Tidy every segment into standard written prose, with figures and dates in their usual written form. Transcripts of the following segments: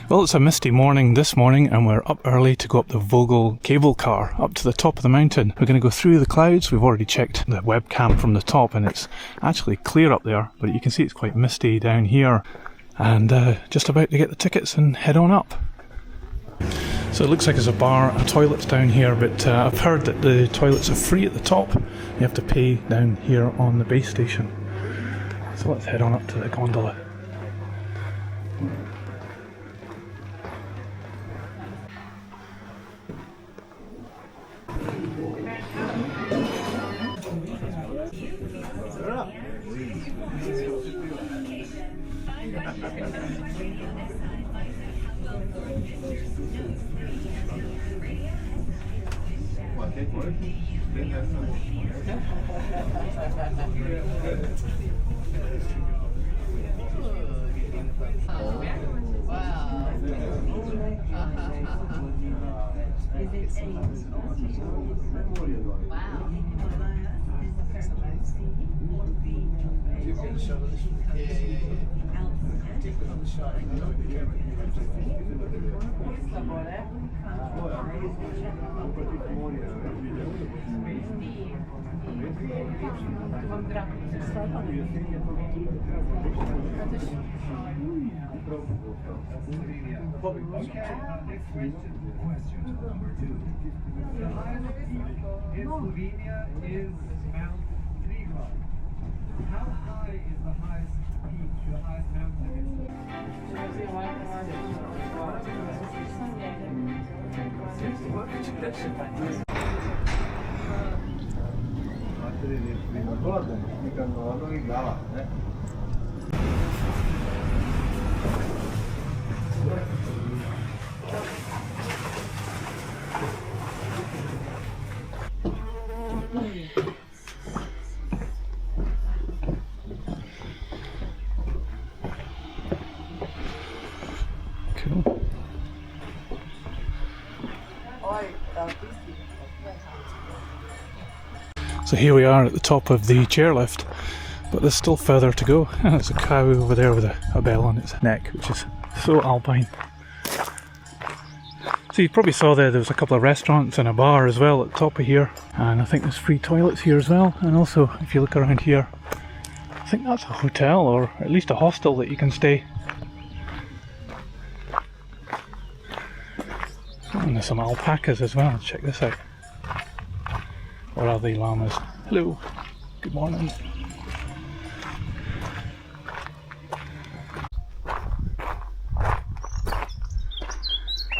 Well, it's a misty morning this morning and we're up early to go up the Vogel Cable Car up to the top of the mountain. We're going to go through the clouds. We've already checked the webcam from the top and it's actually clear up there, but you can see it's quite misty down here. And just about to get the tickets and head on up. So it looks like there's a bar and toilets down here, but I've heard that the toilets are free at the top. You have to pay down here on the base station. So let's head on up to the gondola. In Slovenia is Mount Vogel. How high is the highest peak, the highest mountain in Cool. So here we are at the top of the chairlift, but there's still further to go. There's a cow over there with a bell on its neck, which is so alpine. So you probably saw there was a couple of restaurants and a bar as well at the top of here, and I think there's free toilets here as well. And also, if you look around here, I think that's a hotel or at least a hostel that you can stay. And there's some alpacas as well. Check this out. Or are they llamas? Hello. Good morning.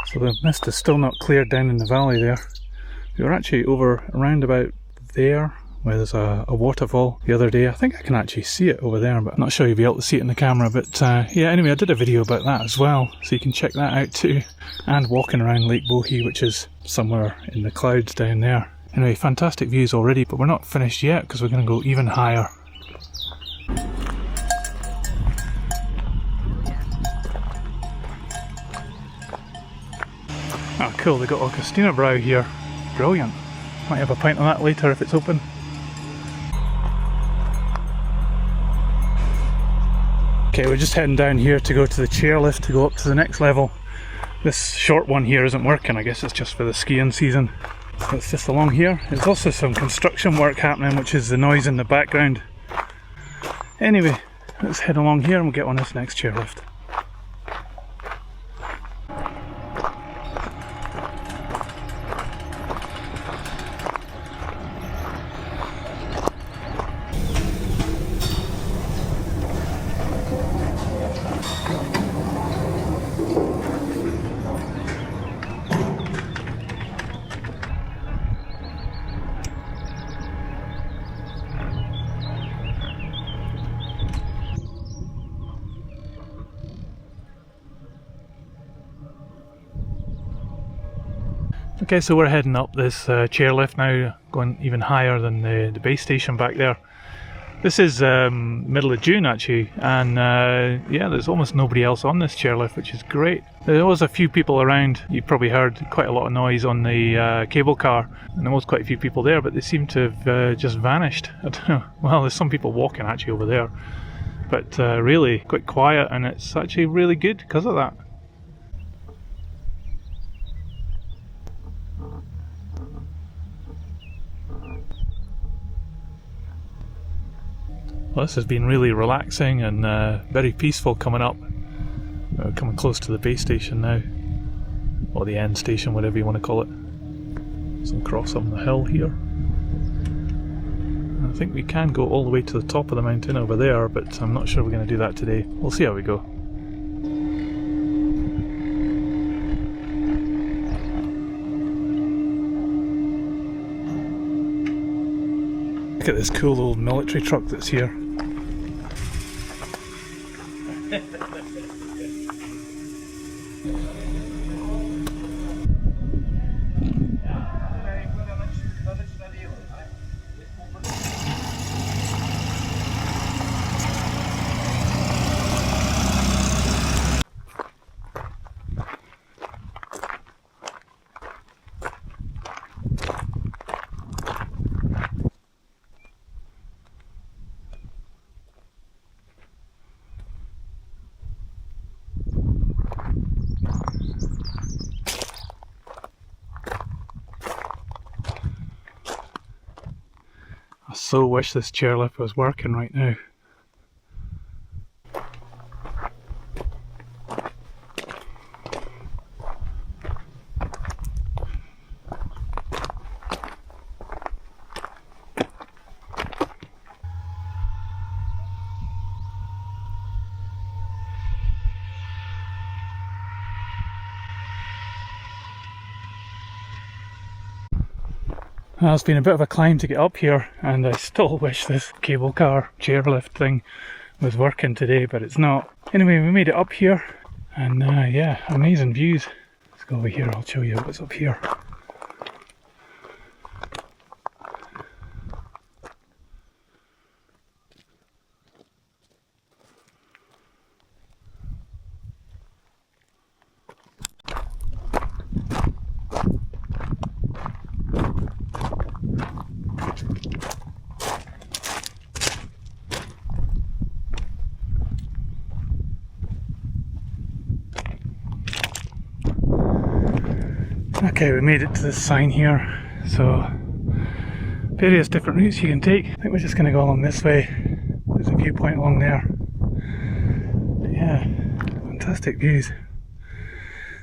So the mist is still not cleared down in the valley there. We were actually over around about there where there's a waterfall the other day. I think I can actually see it over there, but I'm not sure you'll be able to see it in the camera. But yeah, anyway, I did a video about that as well, so you can check that out too. And walking around Lake Bohinj, which is somewhere in the clouds down there. Anyway, fantastic views already, but we're not finished yet because we're going to go even higher. Ah, cool, they got Augustina Brow here. Brilliant. Might have a pint of that later if it's open. Okay, we're just heading down here to go to the chairlift to go up to the next level. This short one here isn't working, I guess it's just for the skiing season. So it's just along here. There's also some construction work happening, which is the noise in the background. Anyway, let's head along here and we'll get on this next chairlift. Okay, so we're heading up this chairlift now, going even higher than the base station back there. This is middle of June actually, and yeah, there's almost nobody else on this chairlift, which is great. There was a few people around. You probably heard quite a lot of noise on the cable car, and there was quite a few people there, but they seem to have just vanished. I don't know. Well, there's some people walking actually over there, but really quite quiet, and it's actually really good because of that. Well, this has been really relaxing and very peaceful coming up. We're coming close to the base station now, or the end station, whatever you want to call it. Some cross on the hill here. I think we can go all the way to the top of the mountain over there, but I'm not sure we're going to do that today. We'll see how we go. Look at this cool old military truck that's here. I so wish this chairlift was working right now. Well, it's been a bit of a climb to get up here, and I still wish this cable car chairlift thing was working today, but it's not. Anyway, we made it up here, and yeah, amazing views. Let's go over here, I'll show you what's up here. Okay, we made it to this sign here, so various different routes you can take. I think we're just going to go along this way. There's a viewpoint along there. But yeah, fantastic views.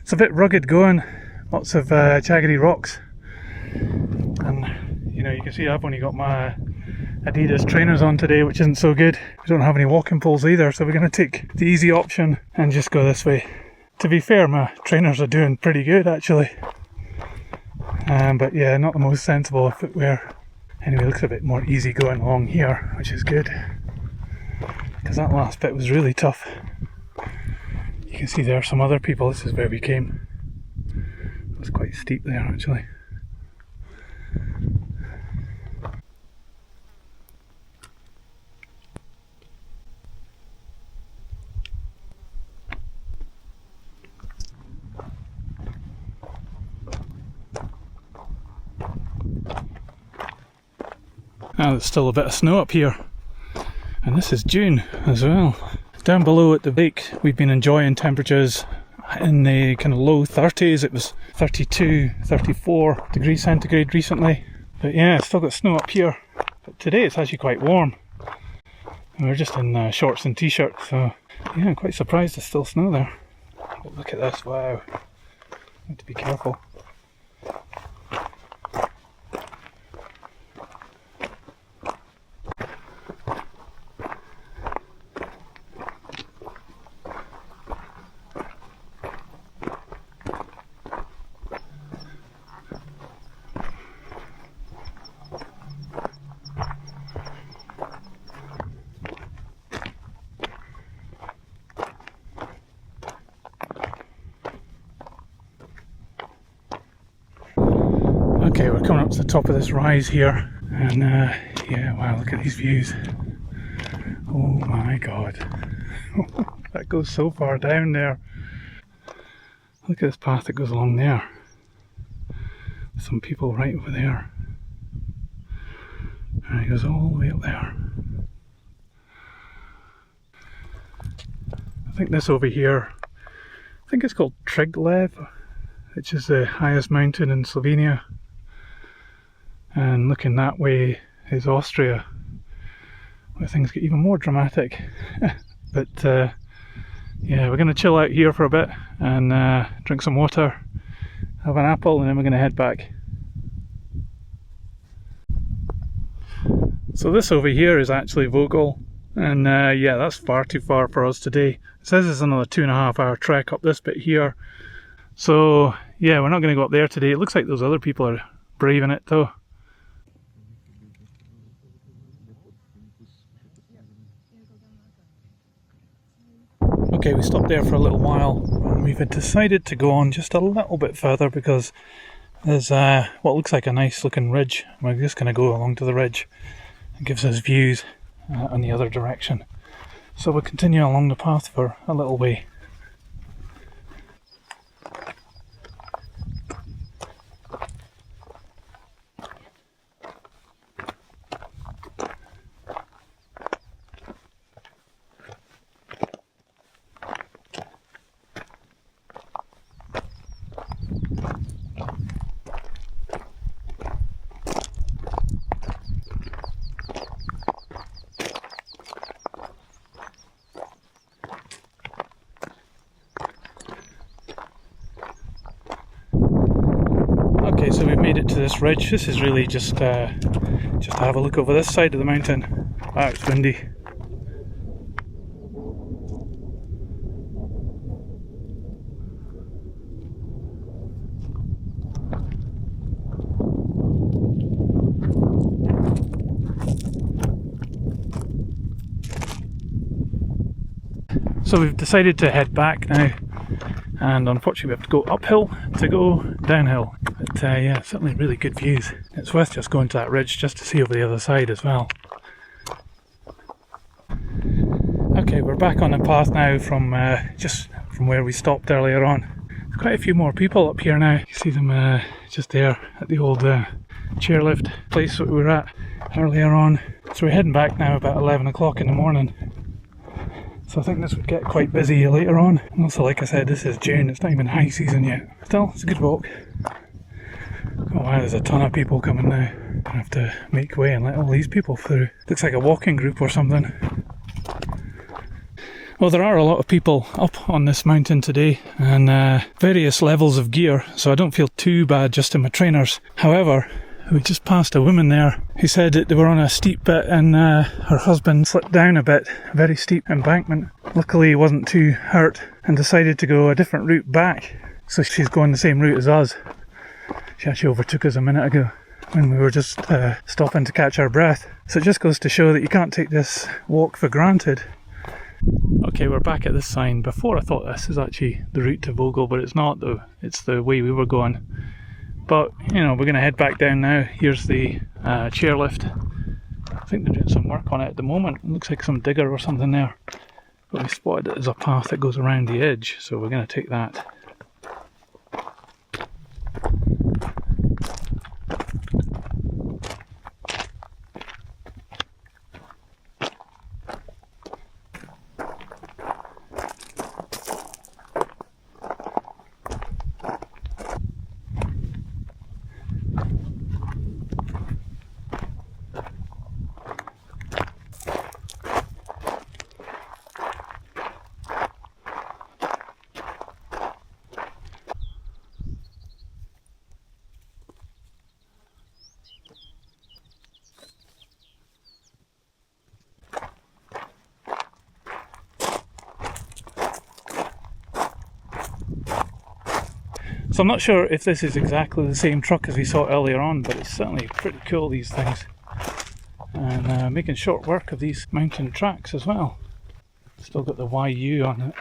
It's a bit rugged going, lots of jaggedy rocks, and you know, you can see I've only got my Adidas trainers on today, which isn't so good. We don't have any walking poles either, so we're going to take the easy option and just go this way. To be fair, my trainers are doing pretty good actually. But yeah, not the most sensible footwear. Anyway, it looks a bit more easy going along here, which is good, because that last bit was really tough. You can see there are some other people. This is where we came. It was quite steep there actually. Now there's still a bit of snow up here, and this is June as well. Down below at the lake we've been enjoying temperatures in the kind of low 30s. It was 32, 34 degrees centigrade recently, but yeah, still got snow up here. But today it's actually quite warm, and we're just in shorts and t-shirts, so yeah, I'm quite surprised there's still snow there. But look at this, wow, I have to be careful. Okay, we're coming up to the top of this rise here, and yeah, wow, look at these views. Oh my god. That goes so far down there. Look at this path that goes along there. Some people right over there. And it goes all the way up there. I think this over here, I think it's called Triglev, which is the highest mountain in Slovenia. And looking that way is Austria. where things get even more dramatic. But yeah, we're going to chill out here for a bit and drink some water, have an apple, and then we're going to head back. So this over here is actually Vogel, and yeah, that's far too far for us today. It says it's another 2.5 hour trek up this bit here. So yeah, we're not going to go up there today. It looks like those other people are braving it though. Okay, we stopped there for a little while and we've decided to go on just a little bit further because there's what looks like a nice looking ridge. We're just going to go along to the ridge. It gives us views in the other direction. So we'll continue along the path for a little way. Okay, so we've made it to this ridge. This is really just to have a look over this side of the mountain. Wow, it's windy. So we've decided to head back now, and unfortunately we have to go uphill to go downhill. But yeah, certainly really good views. It's worth just going to that ridge just to see over the other side as well. Okay, we're back on the path now from just from where we stopped earlier on. There's quite a few more people up here now. You see them just there at the old chairlift place that we were at earlier on. So we're heading back now about 11 o'clock in the morning. So I think this would get quite busy later on. And also, like I said, this is June, it's not even high season yet. Still, it's a good walk. Oh wow, there's a ton of people coming now. I have to make way and let all these people through. Looks like a walking group or something. Well, there are a lot of people up on this mountain today, and various levels of gear, so I don't feel too bad just in my trainers. However, we just passed a woman there who said that they were on a steep bit and her husband slipped down a bit, a very steep embankment. Luckily he wasn't too hurt and decided to go a different route back. So she's going the same route as us. She actually overtook us a minute ago when we were just stopping to catch our breath. So it just goes to show that you can't take this walk for granted. Okay, we're back at this sign. Before I thought this is actually the route to Vogel, but it's not though. It's the way we were going. But, you know, we're going to head back down now. Here's the chairlift. I think they're doing some work on it at the moment. It looks like some digger or something there. But we spotted it as a path that goes around the edge, so we're going to take that. So I'm not sure if this is exactly the same truck as we saw earlier on, but it's certainly pretty cool, these things. And making short work of these mountain tracks as well. Still got the YU on it.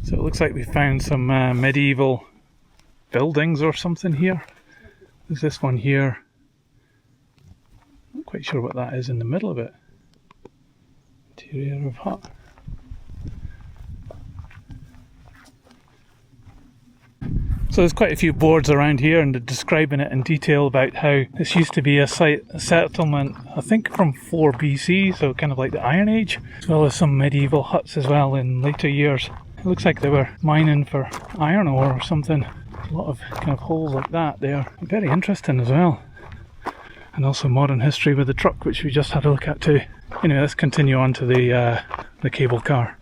So it looks like we found some medieval buildings or something here. There's this one here. Not quite sure what that is in the middle of it. Interior of hut. So there's quite a few boards around here and they're describing it in detail about how this used to be a settlement, I think from 4 BC, so kind of like the Iron Age, as well as some medieval huts as well in later years. It looks like they were mining for iron ore or something. A lot of kind of holes like that there. Very interesting as well. And also modern history with the truck, which we just had a look at too. Anyway, let's continue on to the cable car.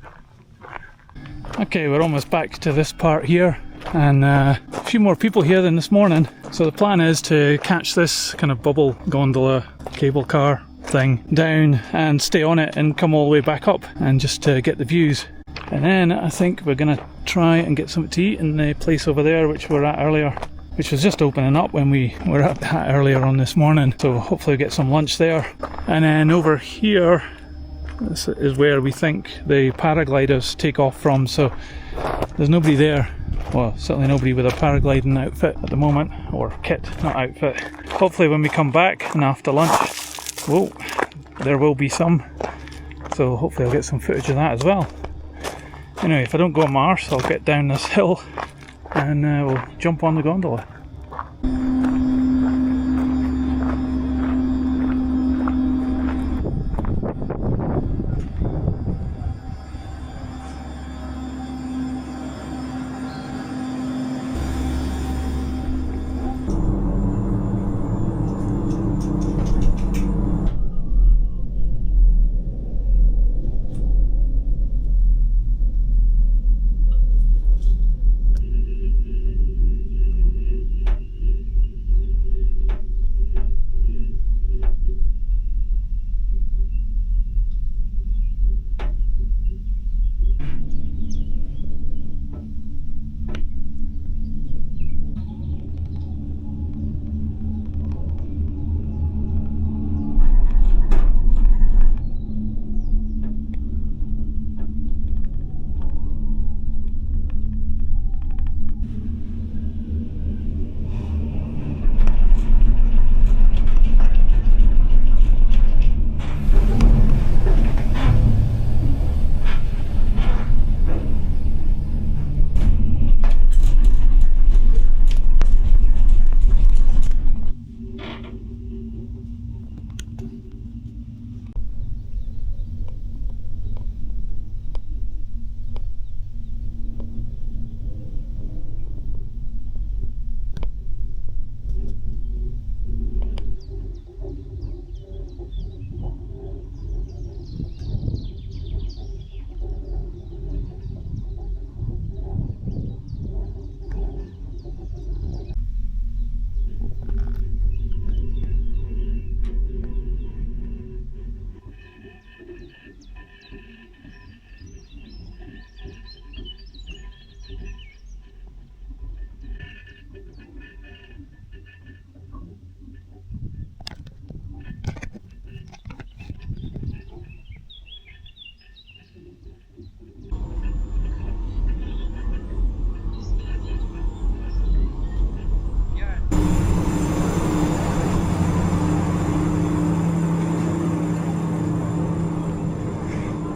Okay, we're almost back to this part here, and a few more people here than this morning. So the plan is to catch this kind of bubble gondola cable car thing down and stay on it and come all the way back up and just get the views. And then I think we're going to try and get something to eat in the place over there which we were at earlier, which was just opening up when we were at that earlier on this morning. So hopefully we'll get some lunch there. And then over here, this is where we think the paragliders take off from. So there's nobody there. Well, certainly nobody with a paragliding outfit at the moment, or kit, not outfit. Hopefully when we come back and after lunch, whoa, there will be some. So hopefully I'll get some footage of that as well. Anyway, if I don't go on my arse, I'll get down this hill and we'll jump on the gondola.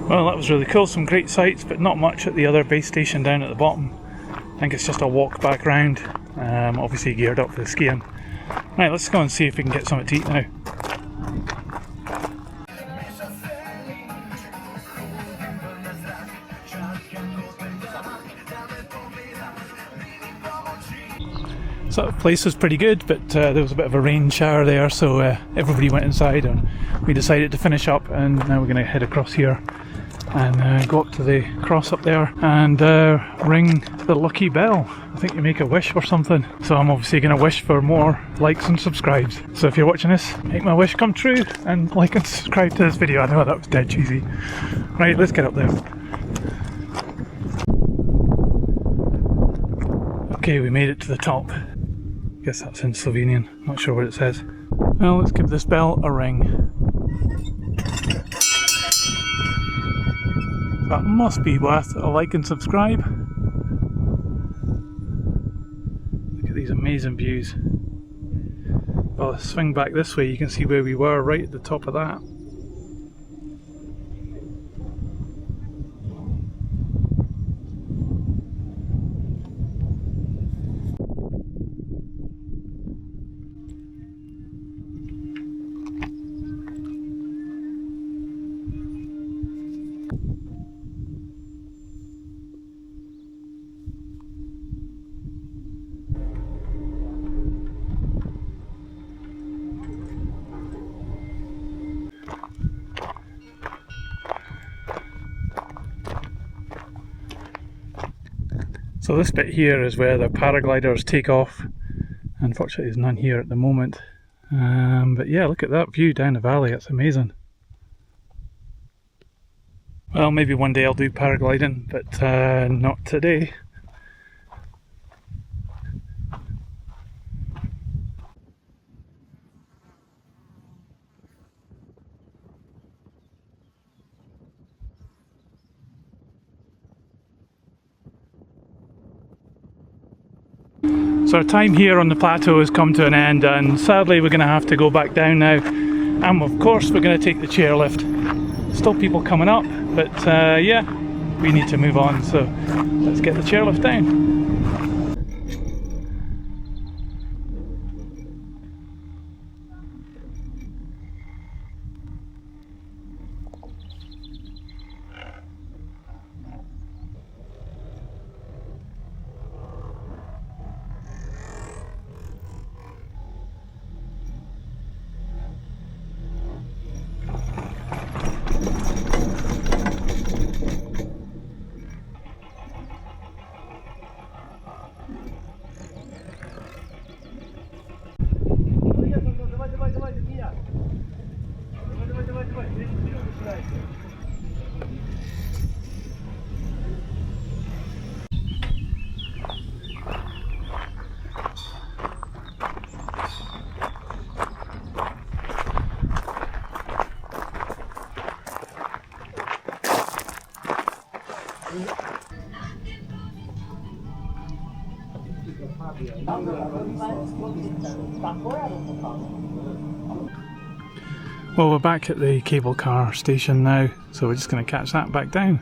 Well, that was really cool, some great sights, but not much at the other base station down at the bottom. I think it's just a walk back round, obviously geared up for the skiing. Right, let's go and see if we can get something to eat now. So the place was pretty good, but there was a bit of a rain shower there, so everybody went inside and we decided to finish up, and now we're going to head across here and go up to the cross up there and ring the lucky bell. I think you make a wish or something. So I'm obviously going to wish for more likes and subscribes. So if you're watching this, make my wish come true and like and subscribe to this video. I know that was dead cheesy. Right, let's get up there. Okay, we made it to the top. Guess that's in Slovenian, not sure what it says. Well, let's give this bell a ring. That must be worth a like and subscribe. Look at these amazing views. I'll swing back this way, you can see where we were right at the top of that. So this bit here is where the paragliders take off. Unfortunately there's none here at the moment. But yeah, look at that view down the valley, it's amazing. Well, maybe one day I'll do paragliding, but not today. So our time here on the plateau has come to an end, and sadly we're going to have to go back down now, and of course we're going to take the chairlift. Still people coming up, but yeah, we need to move on, so let's get the chairlift down. Well, we're back at the cable car station now, so we're just going to catch that back down.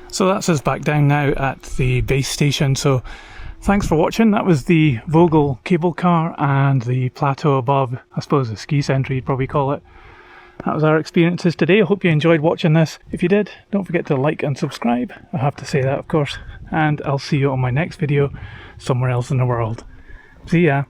So that's us back down now at the base station. So thanks for watching. That was the Vogel Cable Car and the plateau above, I suppose the ski centre you'd probably call it. That was our experiences today. I hope you enjoyed watching this. If you did, don't forget to like and subscribe. I have to say that, of course. And I'll see you on my next video somewhere else in the world. See ya.